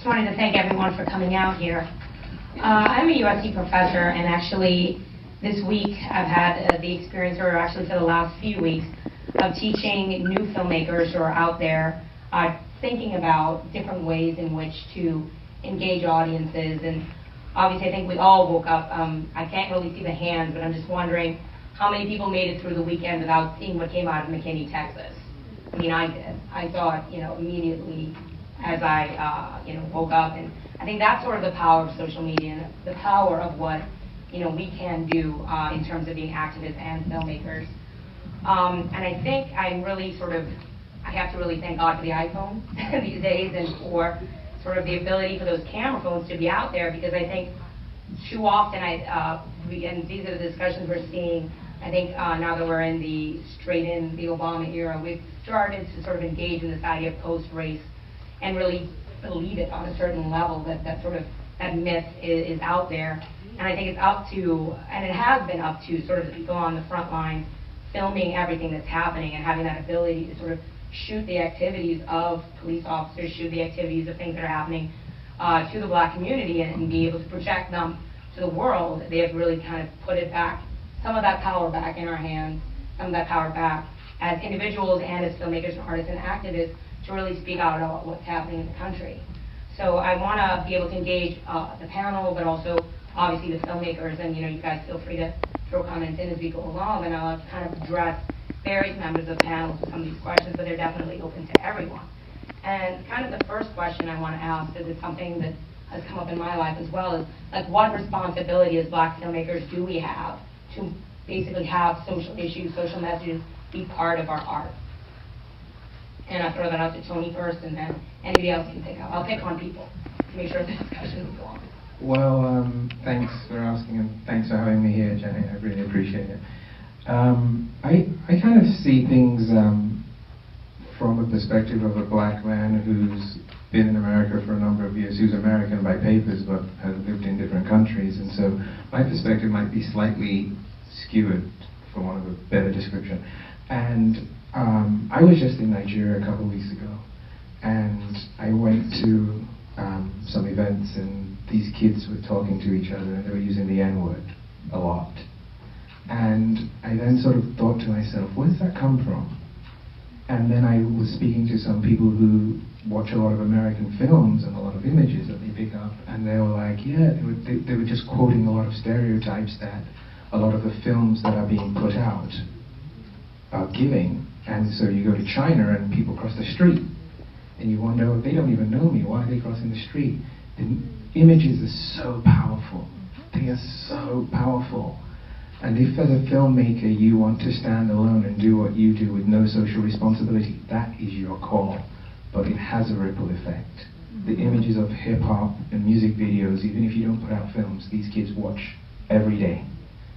just wanted to thank everyone for coming out here. I'm a USC professor, and actually this week I've had the experience, or actually for the last few weeks, of teaching new filmmakers who are out there thinking about different ways in which to engage audiences. And obviously I think we all woke up, I can't really see the hands, but I'm just wondering how many people made it through the weekend without seeing what came out of McKinney, Texas. I mean, I did. I saw it, immediately as I, woke up. And I think that's sort of the power of social media and the power of what, we can do in terms of being activists and filmmakers. And I think I'm really I have to really thank God for the iPhone these days, and for sort of the ability for those camera phones to be out there, because I think too often and these are the discussions we're seeing, I think now that we're in the Obama era, we've started to sort of engage in this idea of post-race and really believe it on a certain level, that myth is out there. And I think it's up to, and it has been up to, sort of the people on the front line filming everything that's happening and having that ability to sort of shoot the activities of police officers, shoot the activities of things that are happening to the Black community, and be able to project them to the world. They have really kind of put it back, some of that power back in our hands, some of that power back as individuals and as filmmakers and artists and activists to really speak out about what's happening in the country. So I want to be able to engage the panel, but also obviously the filmmakers, and you guys feel free to throw comments in as we go along, and I'll kind of address various members of the panel with some of these questions, but they're definitely open to everyone. And kind of the first question I want to ask, because it's something that has come up in my life as well, is like, what responsibility as Black filmmakers do we have to basically have social issues, social messages be part of our art? And I'll throw that out to Tony first, and then anybody else can pick up. I'll pick on people to make sure the discussion will go on. Well, thanks for asking, and thanks for having me here, Jenny. I really appreciate it. I kind of see things from a perspective of a Black man who's been in America for a number of years, who's American by papers but has lived in different countries, and so my perspective might be slightly skewed, for want of a better description. And I was just in Nigeria a couple of weeks ago, and I went to some events, and these kids were talking to each other, and they were using the N-word a lot. And I then sort of thought to myself, where does that come from? And then I was speaking to some people who watch a lot of American films and a lot of images that they pick up, and they were like, yeah, they were just quoting a lot of stereotypes that a lot of the films that are being put out are giving. And so you go to China and people cross the street, and you wonder, oh, they don't even know me, why are they crossing the street? The images are so powerful. They are so powerful. And if as a filmmaker you want to stand alone and do what you do with no social responsibility, that is your call. But it has a ripple effect. The images of hip-hop and music videos, even if you don't put out films, these kids watch every day.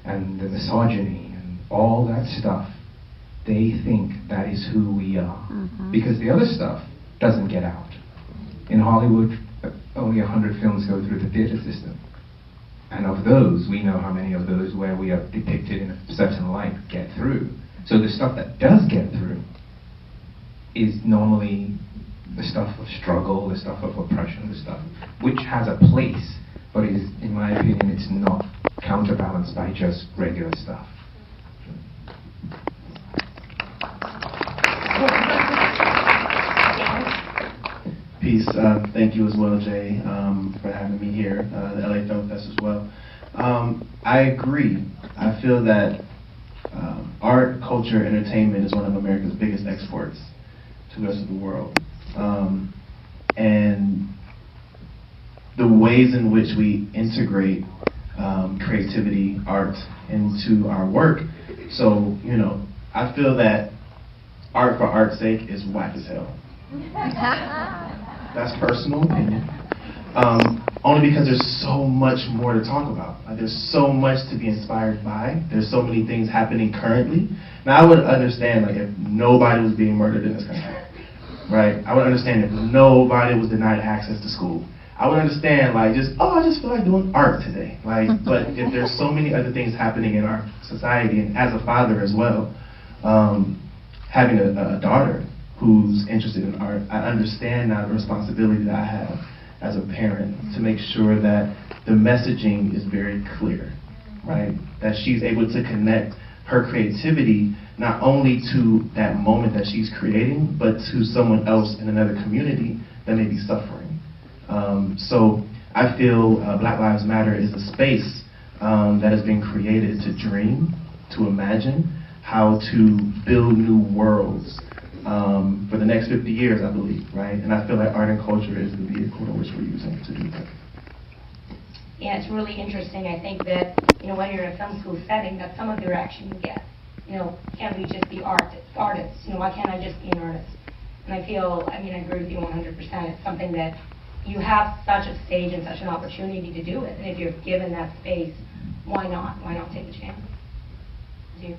And the misogyny and all that stuff, they think that is who we are. Mm-hmm. Because the other stuff doesn't get out. In Hollywood, only 100 films go through the theater system. And of those, we know how many of those where we are depicted in a certain light get through. So the stuff that does get through is normally the stuff of struggle, the stuff of oppression, the stuff which has a place, but is, in my opinion, it's not counterbalanced by just regular stuff. Peace. Thank you as well, Jay, for having me here, the LA Film Fest as well. I agree. I feel that art, culture, entertainment is one of America's biggest exports to the rest of the world. And the ways in which we integrate creativity, art, into our work. So, I feel that art for art's sake is whack as hell. That's personal opinion. Only because there's so much more to talk about. There's so much to be inspired by. There's so many things happening currently. Now, I would understand if nobody was being murdered in this country, right? I would understand if nobody was denied access to school. I would understand I just feel like doing art today. But if there's so many other things happening in our society, and as a father as well, having a daughter who's interested in art, I understand now the responsibility that I have as a parent to make sure that the messaging is very clear, right? That she's able to connect her creativity not only to that moment that she's creating, but to someone else in another community that may be suffering. So I feel Black Lives Matter is a space that has been created to dream, to imagine how to build new worlds for the next 50 years, I believe, right? And I feel like art and culture is the vehicle in which we're using to do that. Yeah, it's really interesting. I think that, when you're in a film school setting, that's some of the direction you get. Can't we just be artists? Why can't I just be an artist? And I feel, I agree with you 100%. It's something that you have such a stage and such an opportunity to do it. And if you're given that space, why not? Why not take the chance? You?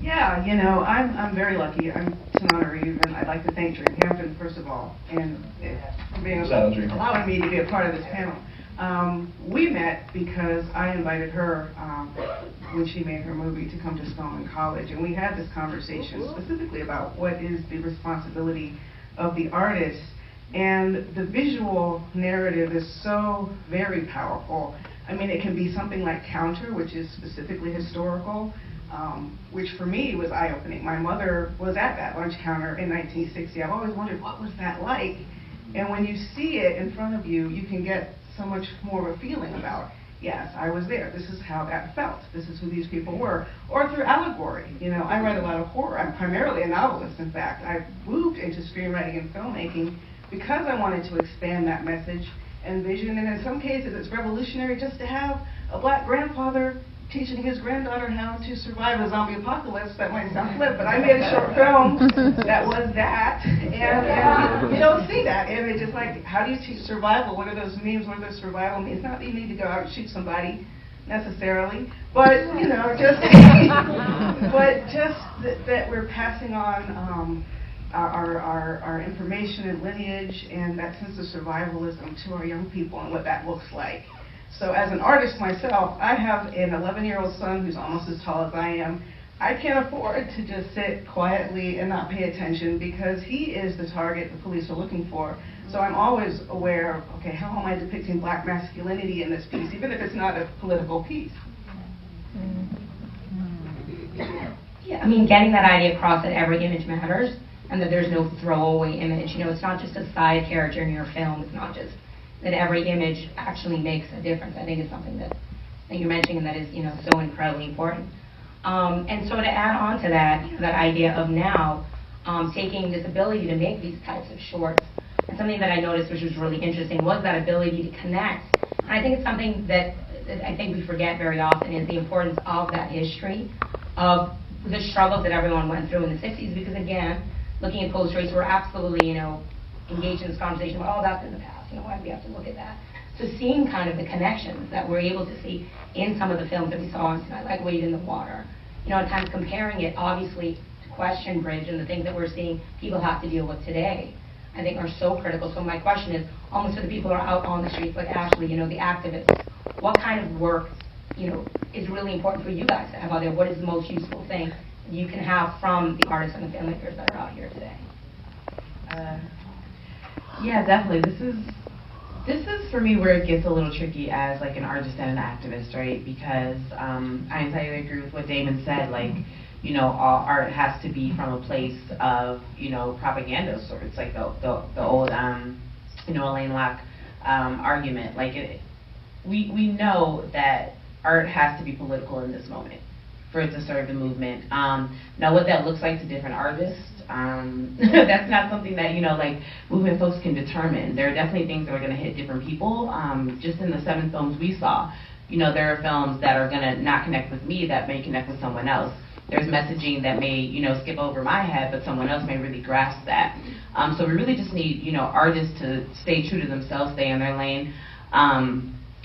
Yeah, I'm very lucky. I'm Tananarive, and I'd like to thank Hampton, first of all, and for allowing me to be a part of this panel. We met because I invited her when she made her movie to come to Spelman College, and we had this conversation specifically about what is the responsibility of the artist, and the visual narrative is so very powerful. It can be something like Counter, which is specifically historical, which for me was eye-opening. My mother was at that lunch counter in 1960. I've always wondered, what was that like? And when you see it in front of you, you can get so much more of a feeling about, yes, I was there. This is how that felt. This is who these people were. Or through allegory. I write a lot of horror. I'm primarily a novelist, in fact. I moved into screenwriting and filmmaking because I wanted to expand that message and vision. And in some cases, it's revolutionary just to have a Black grandfather teaching his granddaughter how to survive a zombie apocalypse. That might sound flip, but I made a short film that was that, and you don't see that. And it's just like, how do you teach survival? What are those memes? What are those survival memes? Not that you need to go out and shoot somebody necessarily, but just that we're passing on our information and lineage and that sense of survivalism to our young people and what that looks like. So as an artist myself, I have an 11-year-old son who's almost as tall as I am. I can't afford to just sit quietly and not pay attention because he is the target the police are looking for. So I'm always aware of, okay, how am I depicting Black masculinity in this piece, even if it's not a political piece? Yeah, getting that idea across that every image matters and that there's no throwaway image. It's not just a side character in your film. It's not just that every image actually makes a difference. I think it's something that you're mentioning and that is, so incredibly important. And so to add on to that, that idea of now taking this ability to make these types of shorts, and something that I noticed which was really interesting was that ability to connect. And I think it's something that I think we forget very often is the importance of that history, of the struggles that everyone went through in the 60s, because again, looking at post-race, we're absolutely, engaged in this conversation about, that's in the past. Why do we have to look at that? So seeing kind of the connections that we're able to see in some of the films that we saw on tonight, like Wade in the Water, at times comparing it, obviously, to Question Bridge and the things that we're seeing people have to deal with today, I think are so critical. So my question is, almost for the people who are out on the streets, like Ashley, the activists, what kind of work, is really important for you guys to have out there? What is the most useful thing you can have from the artists and the filmmakers that are out here today? Yeah, definitely. This is for me where it gets a little tricky as like an artist and an activist, right? Because I entirely agree with what Damon said. Like, all art has to be from a place of propaganda of sorts, like the old Elaine Locke argument. Like we know that art has to be political in this moment for it to serve the movement. Now, what that looks like to different artists. That's not something that like movement folks can determine. There are definitely things that are going to hit different people. Just in the 7 films we saw, there are films that are going to not connect with me that may connect with someone else. There's messaging that may skip over my head, but someone else may really grasp that. So we really just need artists to stay true to themselves, stay in their lane.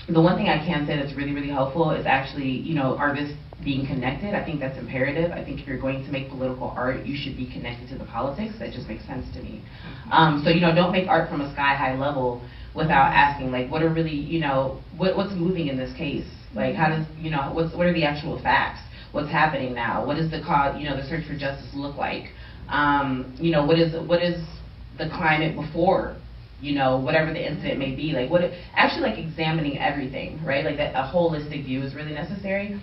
The one thing I can say that's really, really helpful is actually artists being connected. I think that's imperative. I think if you're going to make political art, you should be connected to the politics. That just makes sense to me. So don't make art from a sky-high level without asking, like, what are really, what's moving in this case? Like, how does, what are the actual facts? What's happening now? What does the cause, the search for justice look like? What is the climate before you know, whatever the incident may be, like actually like examining everything, right? Like that a holistic view is really necessary.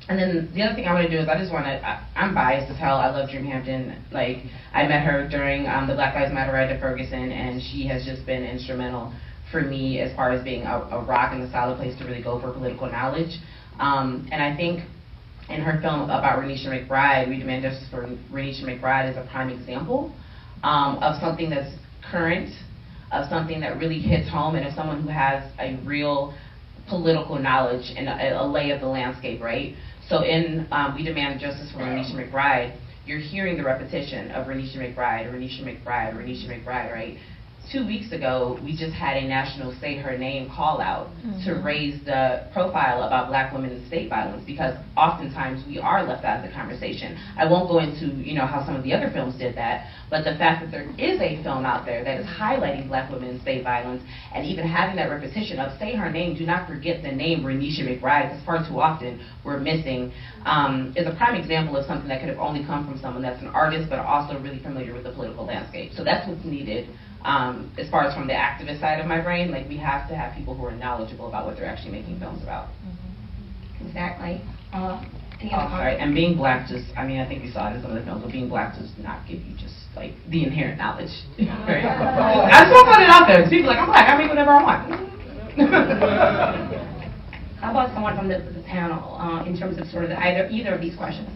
And then the other thing I want to do is I'm biased as hell. I love Dream Hampton. Like, I met her during the Black Lives Matter ride to Ferguson, and she has just been instrumental for me as far as being a rock and a solid place to really go for political knowledge. And I think in her film about Renisha McBride, We Demand Justice for Renisha McBride is a prime example of something that's current, of something that really hits home, and of someone who has a real political knowledge and a lay of the landscape, right? So in We Demand Justice for Renisha McBride, you're hearing the repetition of Renisha McBride, Renisha McBride, Renisha McBride, right? 2 weeks ago, we just had a national Say Her Name call out to raise the profile about black women in state violence, because oftentimes we are left out of the conversation. I won't go into, you know, how some of the other films did that, but the fact that there is a film out there that is highlighting black women in state violence and even having that repetition of Say Her Name, do not forget the name Renisha McBride, because far too often we're missing, is a prime example of something that could have only come from someone that's an artist but also really familiar with the political landscape. So that's what's needed. As far as from the activist side of my brain, like, we have to have people who are knowledgeable about what they're actually making films about. Exactly. Sorry, and being black just, I mean, I think we saw it in some of the films, but being black does not give you just, like, the inherent knowledge. Right? I just want to put it out there, because people are like, I'm black, I make whatever I want. How about someone from the panel, in terms of sort of either of these questions,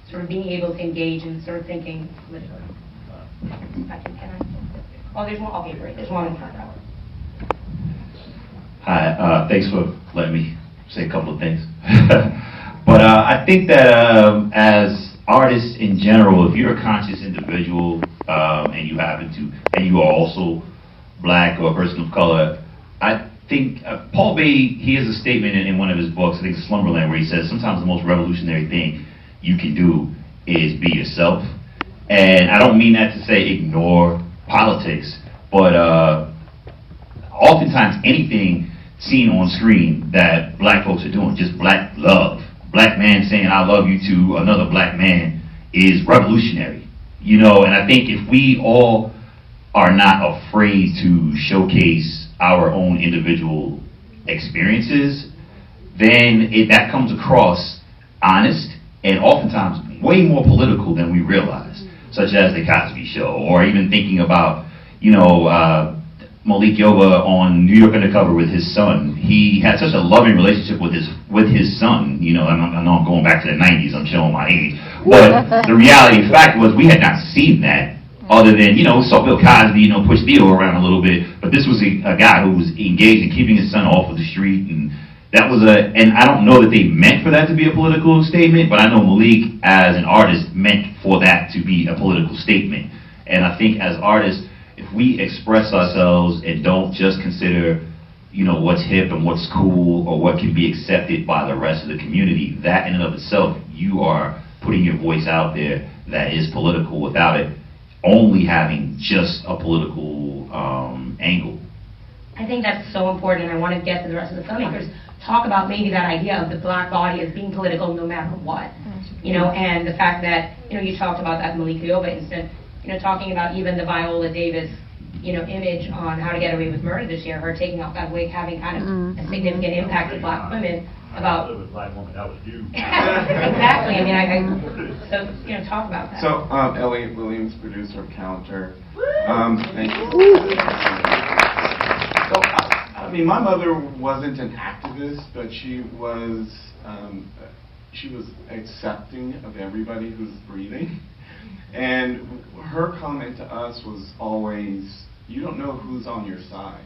sort of being able to engage and sort of thinking politically? Oh, there's one. Okay, great. There's one in front row. Hi, thanks for letting me say a couple of things. But I think that as artists in general, if you're a conscious individual and you happen to, and you are also black or a person of color, I think Paul Bay, he has a statement in one of his books, I think it's Slumberland, where he says sometimes the most revolutionary thing you can do is be yourself. And I don't mean that to say ignore politics, but oftentimes anything seen on screen that black folks are doing, just black love, black man saying I love you to another black man, is revolutionary, you know. And I think if we all are not afraid to showcase our own individual experiences, then that comes across honest and oftentimes way more political than we realize, such as the Cosby Show, or even thinking about, you know, Malik Yoba on New York Undercover with his son. He had such a loving relationship with his son. You know, I know I'm going back to the 90s, I'm showing my age, but the reality of fact was we had not seen that, other than, you know, we saw Bill Cosby, you know, push Theo around a little bit, but this was a guy who was engaged in keeping his son off of the street, and that was and I don't know that they meant for that to be a political statement, but I know Malik, as an artist, meant for that to be a political statement. And I think as artists, if we express ourselves and don't just consider, you know, what's hip and what's cool or what can be accepted by the rest of the community, that in and of itself, you are putting your voice out there that is political without it only having just a political angle. I think that's so important, and I want to get to the rest of the filmmakers. Talk about maybe that idea of the black body as being political no matter what, you know, and the fact that, you know, you talked about that Malik Yoba incident, you know, talking about even the Viola Davis, you know, image on How to Get Away with Murder this year, her taking off that wig, having kind of a significant impact on black women about. With black woman, that was you. Exactly. I mean, so, you know, talk about that. So, Elliott Williams, producer of Counter. Thank you. So, I mean, my mother wasn't an activist, but she was accepting of everybody who's breathing. And her comment to us was always, you don't know who's on your side.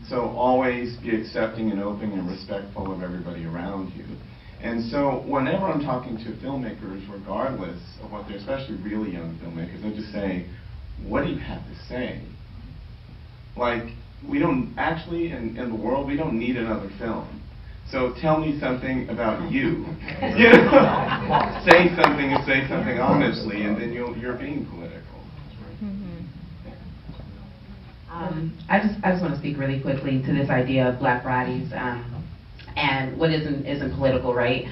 So always be accepting and open and respectful of everybody around you. And so whenever I'm talking to filmmakers, regardless of what they're, especially really young filmmakers, I just say, what do you have to say? Like, we don't, actually, in the world, we don't need another film. So tell me something about you. You know? Say something and say something honestly, and then you're being political. I just want to speak really quickly to this idea of black bodies and what isn't political, right?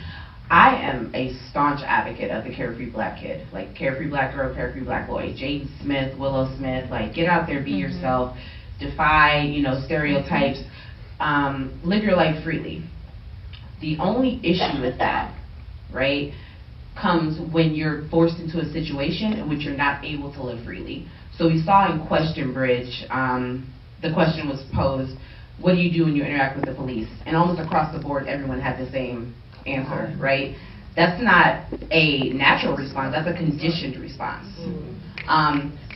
I am a staunch advocate of the carefree black kid, like carefree black girl, carefree black boy, Jaden Smith, Willow Smith, like get out there, be yourself, defy, stereotypes, live your life freely. The only issue with that, right, comes when you're forced into a situation in which you're not able to live freely. So we saw in Question Bridge, the question was posed, what do you do when you interact with the police? And almost across the board, everyone had the same answer, right? That's not a natural response, that's a conditioned response.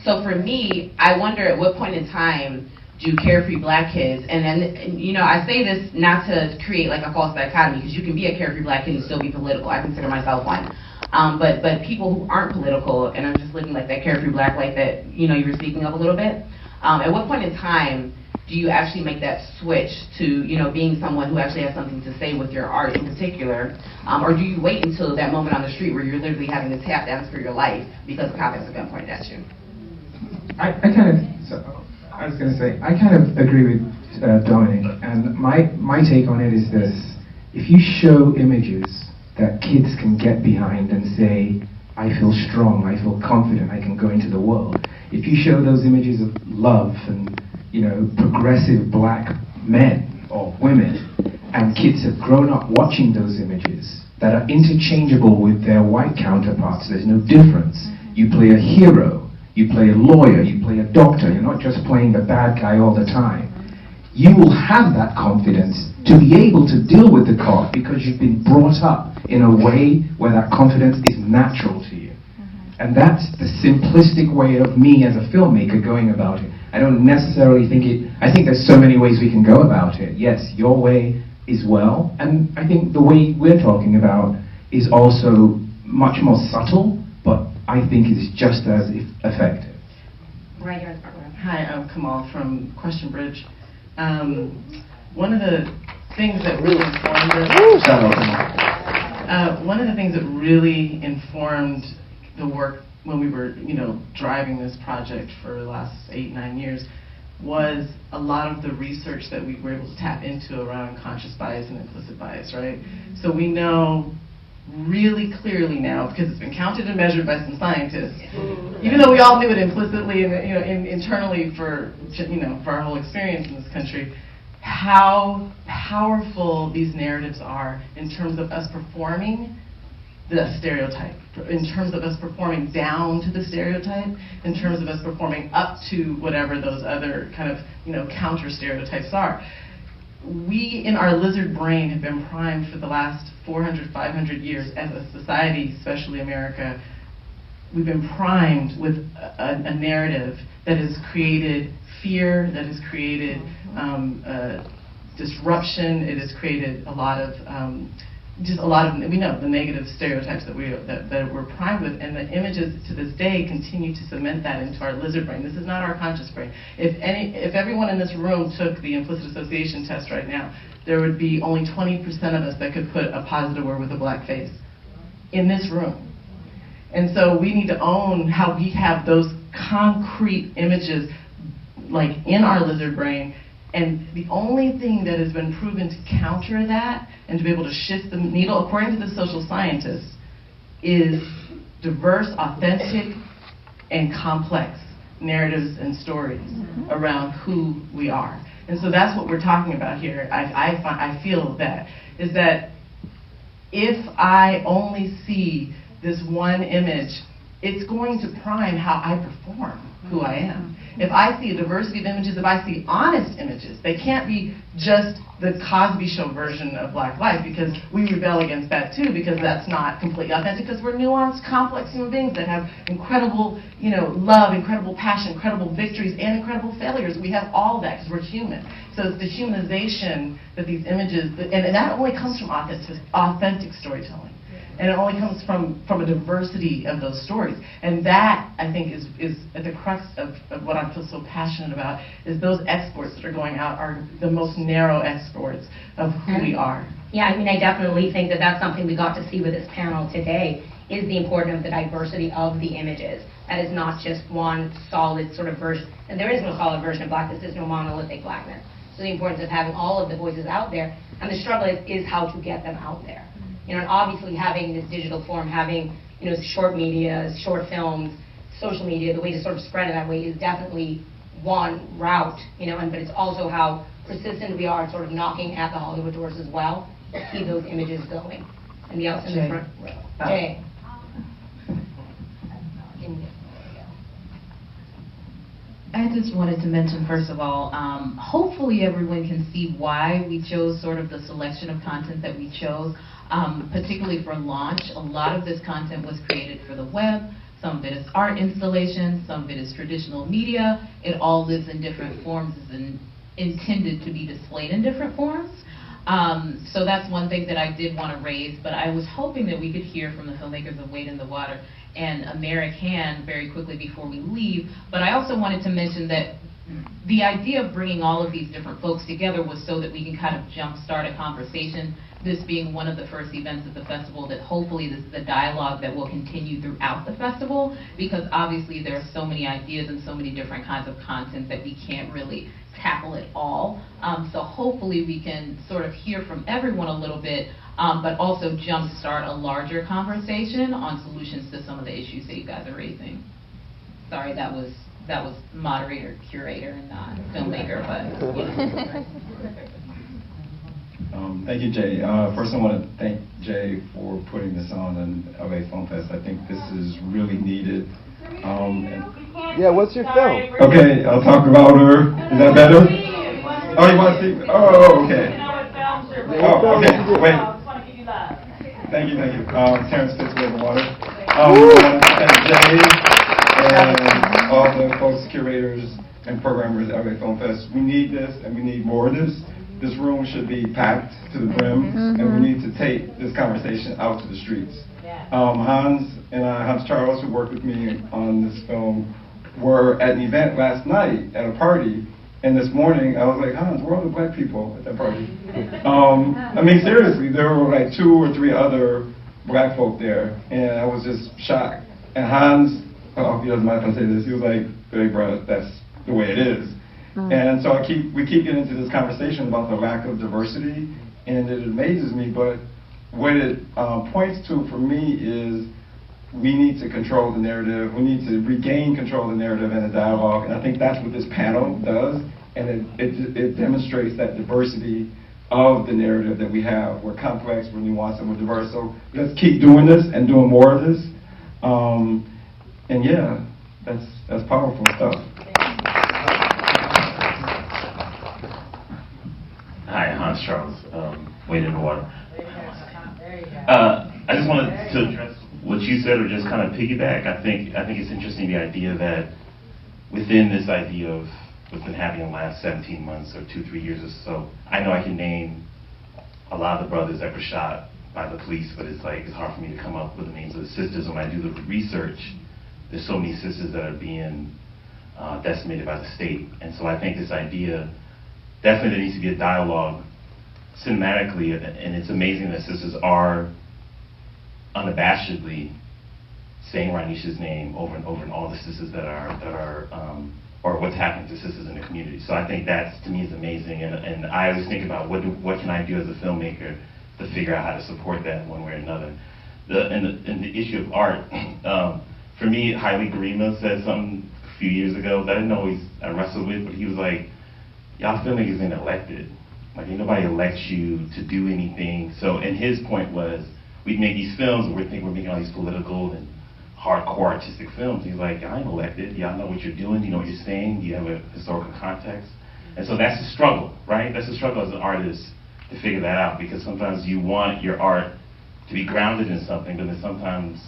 So for me, I wonder at what point in time do carefree black kids, and I say this not to create like a false dichotomy, because you can be a carefree black kid and still be political. I consider myself one. But people who aren't political and are just living like that carefree black life that you were speaking of a little bit, at what point in time do you actually make that switch to being someone who actually has something to say with your art in particular, or do you wait until that moment on the street where you're literally having to tap dance for your life because a cop has a gun pointed at you? I kind of agree with Dominic, and my take on it is this: if you show images that kids can get behind and say, I feel strong, I feel confident, I can go into the world. If you show those images of love and progressive black men or women, and kids have grown up watching those images that are interchangeable with their white counterparts, there's no difference. You play a hero, you play a lawyer, you play a doctor, you're not just playing the bad guy all the time. You will have that confidence to be able to deal with the cop because you've been brought up in a way where that confidence is natural to you. And that's the simplistic way of me as a filmmaker going about it. I don't necessarily I think there's so many ways we can go about it. Yes, your way is well, and I think the way we're talking about is also much more subtle, but I think is just as effective. Right here. Hi, I'm Kamal from Question Bridge. One of the things that really informed the work when we were, driving this project for the last 8-9 years was a lot of the research that we were able to tap into around conscious bias and implicit bias, right? So we know really clearly now, because it's been counted and measured by some scientists, even though we all knew it implicitly and internally for our whole experience in this country, how powerful these narratives are in terms of us performing the stereotype, in terms of us performing down to the stereotype, in terms of us performing up to whatever those other kind of counter stereotypes are. We in our lizard brain have been primed for the last 400, 500 years as a society, especially America. We've been primed with a narrative that has created fear, that has created disruption. It has created a lot of we know the negative stereotypes that we're primed with, and the images to this day continue to cement that into our lizard brain. This is not our conscious brain. If everyone in this room took the implicit association test right now, there would be only 20% of us that could put a positive word with a black face in this room. And so we need to own how we have those concrete images like in our lizard brain. And the only thing that has been proven to counter that and to be able to shift the needle, according to the social scientists, is diverse, authentic, and complex narratives and stories around who we are. And so that's what we're talking about here. I feel that is that if I only see this one image, it's going to prime how I perform who I am. If I see a diversity of images, if I see honest images, they can't be just the Cosby Show version of Black life, because we rebel against that too, because that's not completely authentic, because we're nuanced, complex human beings that have incredible, love, incredible passion, incredible victories, and incredible failures. We have all that because we're human. So it's the humanization that these images, and that only comes from authentic storytelling. And it only comes from a diversity of those stories. And that, I think, is at the crux of what I feel so passionate about, is those exports that are going out are the most narrow exports of who we are. Yeah, I definitely think that that's something we got to see with this panel today, is the importance of the diversity of the images. That is not just one solid sort of version. And there is no solid version of blackness. There's no monolithic blackness. So the importance of having all of the voices out there, and the struggle is how to get them out there. and obviously having this digital form, having, short media, short films, social media, the way to sort of spread it that way is definitely one route, but it's also how persistent we are sort of knocking at the Hollywood doors as well to keep those images going. And the else in the front row. Jay. I just wanted to mention, first of all, hopefully everyone can see why we chose sort of the selection of content that we chose, particularly for launch. A lot of this content was created for the web. Some of it is art installations, some of it is traditional media. It all lives in different forms, is intended to be displayed in different forms. So that's one thing that I did want to raise, but I was hoping that we could hear from the filmmakers of Wade in the Water and American very quickly before we leave. But I also wanted to mention that the idea of bringing all of these different folks together was so that we can kind of jumpstart a conversation, this being one of the first events at the festival, that hopefully this is a dialogue that will continue throughout the festival, because obviously there are so many ideas and so many different kinds of content that we can't really tackle it all. So hopefully we can sort of hear from everyone a little bit, but also jumpstart a larger conversation on solutions to some of the issues that you guys are raising. Sorry, that was moderator, curator, and not filmmaker, but Thank you, Jay. First, I want to thank Jay for putting this on LA Film Fest. I think this is really needed. Yeah, what's your film? Okay, I'll talk louder. Is that better? Oh, you want to see? Oh, okay. Oh, okay. Wait. Thank you. Terrance fits Wade in the Water. I want to thank Jay and all the folks, curators, and programmers at LA Film Fest. We need this, and we need more of this. This room should be packed to the brim, and we need to take this conversation out to the streets. Hans Charles, who worked with me on this film, were at an event last night at a party, and this morning I was like, Hans, where are all the black people at that party? I mean, seriously, there were like 2 or 3 other black folk there, and I was just shocked. And Hans, he doesn't mind if I say this, he was like, hey, bro, that's the way it is. And so we keep getting into this conversation about the lack of diversity, and it amazes me, but what it points to for me is we need to control the narrative, we need to regain control of the narrative and the dialogue, and I think that's what this panel does, and it demonstrates that diversity of the narrative that we have. We're complex, we're nuanced, and we're diverse, so let's keep doing this and doing more of this, and yeah, that's powerful stuff. Hi, Hans Charles, Wade in the Water. I just wanted to address what you said, or just kind of piggyback. I think it's interesting, the idea that within this idea of what's been happening in the last 17 months or 2-3 years or so, I know I can name a lot of the brothers that were shot by the police, but it's hard for me to come up with the names of the sisters. When I do the research, there's so many sisters that are being decimated by the state. And so I think this idea, definitely there needs to be a dialogue cinematically, and it's amazing that sisters are unabashedly saying Ranisha's name over and over, and all the sisters that are or what's happening to sisters in the community. So I think that, to me, is amazing, and I always think about what can I do as a filmmaker to figure out how to support that one way or another. And the issue of art, for me, Haile Garima said something a few years ago that I didn't always wrestle with, but he was like, y'all filmmakers ain't elected. Like, ain't nobody elects you to do anything. So, and his point was, we'd make these films and we think we're making all these political and hardcore artistic films. He's like, y'all ain't elected. Y'all know what you're doing. You know what you're saying. You have a historical context. And so that's a struggle, right? That's a struggle as an artist to figure that out, because sometimes you want your art to be grounded in something, but then sometimes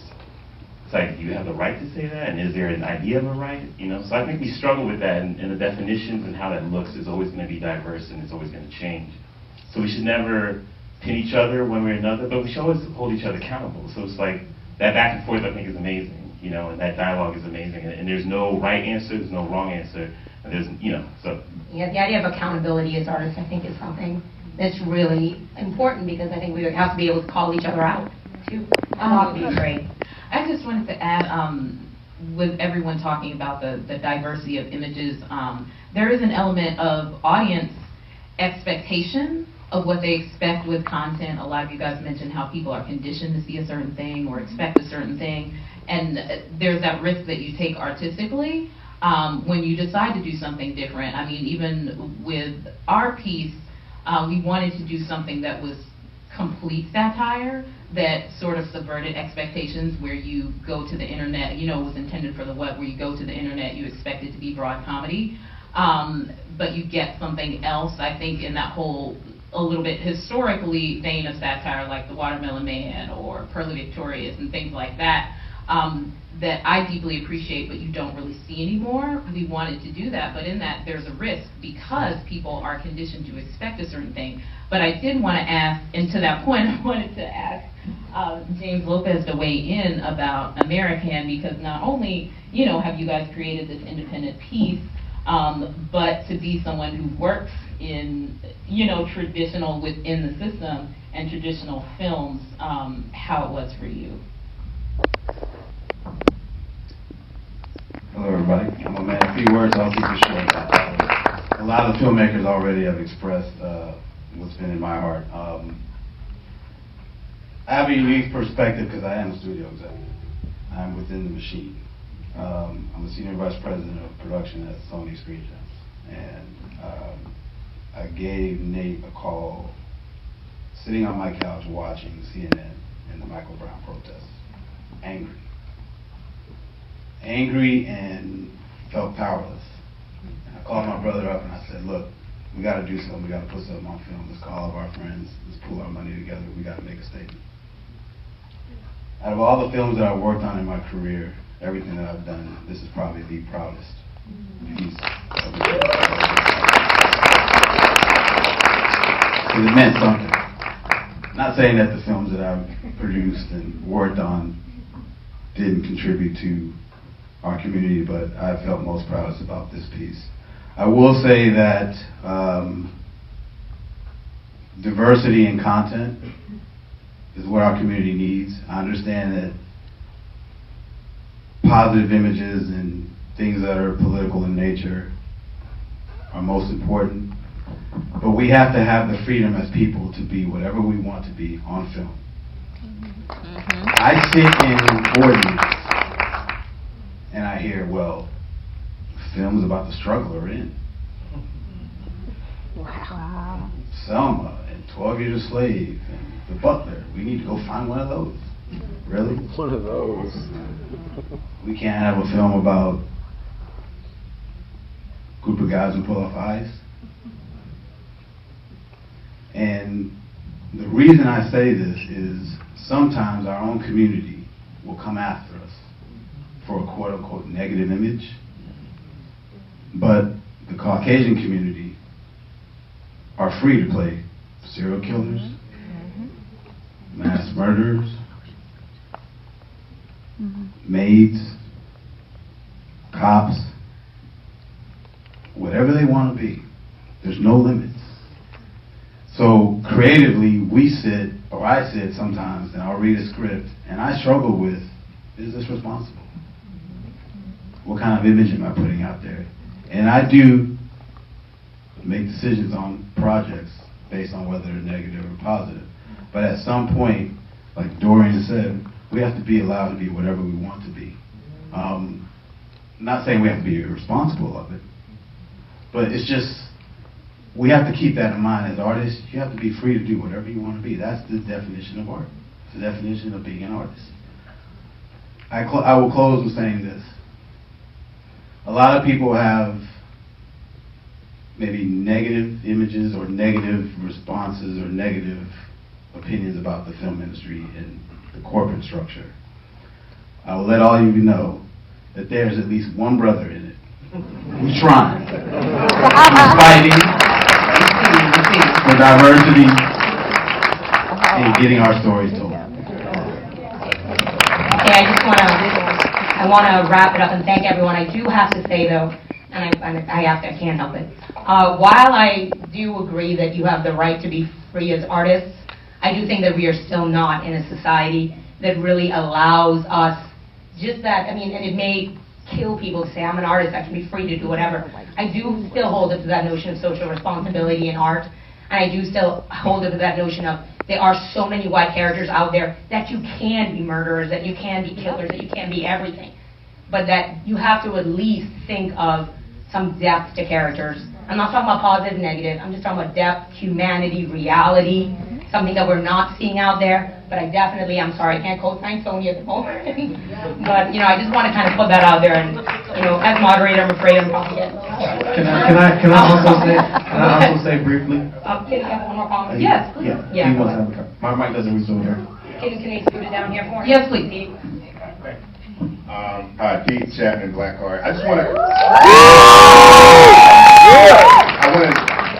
it's like, do you have the right to say that? And is there an idea of a right? You know, so I think we struggle with that, and the definitions and how that looks is always going to be diverse, and it's always going to change. So we should never pin each other one way or another, but we should always hold each other accountable. So it's like, that back and forth, I think, is amazing, you know, and that dialogue is amazing, and there's no right answer, there's no wrong answer, and there's, you know, so. Yeah, the idea of accountability as artists, I think, is something that's really important, because I think we have to be able to call each other out, too. That would be great. I just wanted to add, with everyone talking about the diversity of images, there is an element of audience expectation what they expect with content. A lot of you guys mentioned how people are conditioned to see a certain thing or expect a certain thing, and there's that risk that you take artistically when you decide to do something different. I mean, even with our piece, we wanted to do something that was complete satire, that sort of subverted expectations, where you go to the internet, you know, it was intended for the web, where you go to the internet, you expect it to be broad comedy, but you get something else. I think in that whole, a little bit historically vein of satire, like The Watermelon Man or Pearly Victorious and things like that, that I deeply appreciate, but you don't really see anymore. We wanted to do that, but in that there's a risk because people are conditioned to expect a certain thing. But I did want to ask, and to that point, I wanted to ask James Lopez to weigh in about American, because not only, you know, have you guys created this independent piece, but to be someone who works in, you know, traditional within the system and traditional films, how it was for you. Hello, everybody. I'm a man. A few words, I'll keep it short. A lot of the filmmakers already have expressed what's been in my heart. I have a unique perspective because I am a studio executive. I'm within the machine. I'm a senior vice president of production at Sony Screen Gems. And I gave Nate a call sitting on my couch watching CNN and the Michael Brown protests. Angry and felt powerless. And I called my brother up and I said, look, we got to do something. We got to put something on film. Let's call all of our friends. Let's pool our money together. We got to make a statement. Out of all the films that I've worked on in my career, everything that I've done, this is probably the proudest piece of the film. Because it meant something. Not saying that the films that I've produced and worked on didn't contribute to our community, but I felt most proudest about this piece. I will say that diversity in content is what our community needs. I understand that positive images and things that are political in nature are most important, but we have to have the freedom as people to be whatever we want to be on film. I sit in boardrooms and I hear, well, films about the struggle are in. Wow. Selma and 12 Years a Slave and The Butler. We need to go find one of those. Really? One of those. We can't have a film about a group of guys who pull off ice. And the reason I say this is sometimes our own community will come after us for a quote-unquote negative image, but the Caucasian community are free to play serial killers, mass murderers, maids, cops, whatever they want to be. There's no limits. So creatively, we sit, or I sit sometimes, and I'll read a script, and I struggle with, is this responsible? What kind of image am I putting out there? And I do make decisions on projects based on whether they're negative or positive. But at some point, like Dorian said, we have to be allowed to be whatever we want to be. Not saying we have to be irresponsible of it, but it's just, we have to keep that in mind as artists. You have to be free to do whatever you want to be. That's the definition of art. It's the definition of being an artist. I will close with saying this. A lot of people have maybe negative images or negative responses or negative opinions about the film industry and the corporate structure. I will let all of you know that there's at least one brother in it who's trying, who's fighting for diversity and getting our stories told. Okay, I want to wrap it up and thank everyone. I do have to say though, and I can't help it. While I do agree that you have the right to be free as artists, I do think that we are still not in a society that really allows us just that. I mean, and it may kill people to say, I'm an artist, I can be free to do whatever. I do still hold up to that notion of social responsibility in art. And I do still hold to that notion of there are so many white characters out there that you can be murderers, that you can be killers, that you can be everything. But that you have to at least think of some depth to characters. I'm not talking about positive, negative. I'm just talking about depth, humanity, reality, something that we're not seeing out there. But I definitely, I'm sorry, I can't co-sign Tony at the moment. But, you know, I just want to kind of put that out there. And, you know, as moderator, I'm afraid I'm probably getting... Can I also say briefly? Can I have one more comment? Yes, please. Yeah. He wants to have a comment. My mic doesn't reach over here. Can you scoot it down here for me? Yes, please. Hi, Pete Chapman, Black Card. I just want to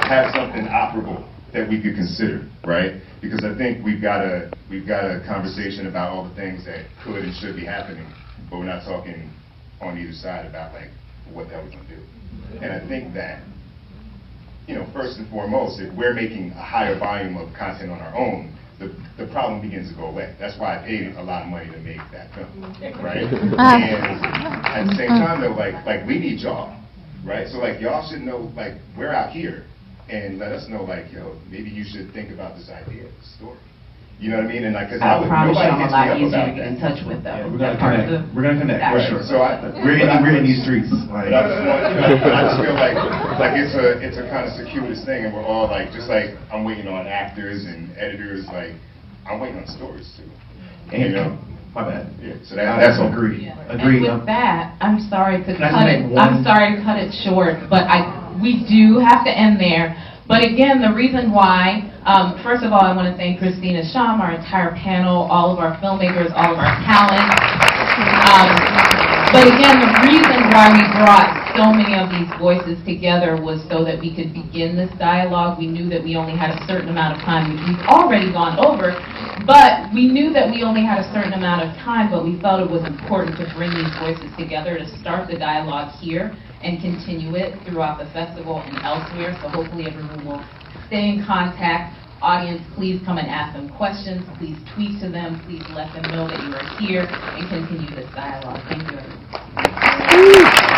have something operable that we could consider, right? Because I think we've got a conversation about all the things that could and should be happening, but we're not talking on either side about like what that we're going to do. And I think that, you know, first and foremost, if we're making a higher volume of content on our own, the problem begins to go away. That's why I paid a lot of money to make that film, right? And at the same time, though, like we need y'all, right? So like y'all should know, like we're out here, and let us know, like, yo, maybe you should think about this idea, this story. You know what I mean? And like, because I promise you I'm a lot easier to get in touch with them. We're gonna connect. For Right. sure. So we're in these streets. Like, but I just want, you know, I just feel like it's a kind of circuitous thing, and we're all like, just like I'm waiting on actors and editors, like I'm waiting on stories too. You know. My bad. Yeah. So that's all. Agreed. And with that, I'm sorry to cut it short, but we do have to end there. But again, the reason why, first of all, I want to thank Christina Sham, our entire panel, all of our filmmakers, all of our talent. But again, the reason why we brought so many of these voices together was so that we could begin this dialogue. We knew that we only had a certain amount of time, which we've already gone over, but we knew that we only had a certain amount of time, but we felt it was important to bring these voices together to start the dialogue here and continue it throughout the festival and elsewhere. So hopefully everyone will stay in contact. Audience, please come and ask them questions. Please tweet to them. Please let them know that you are here and continue this dialogue. Thank you, everyone.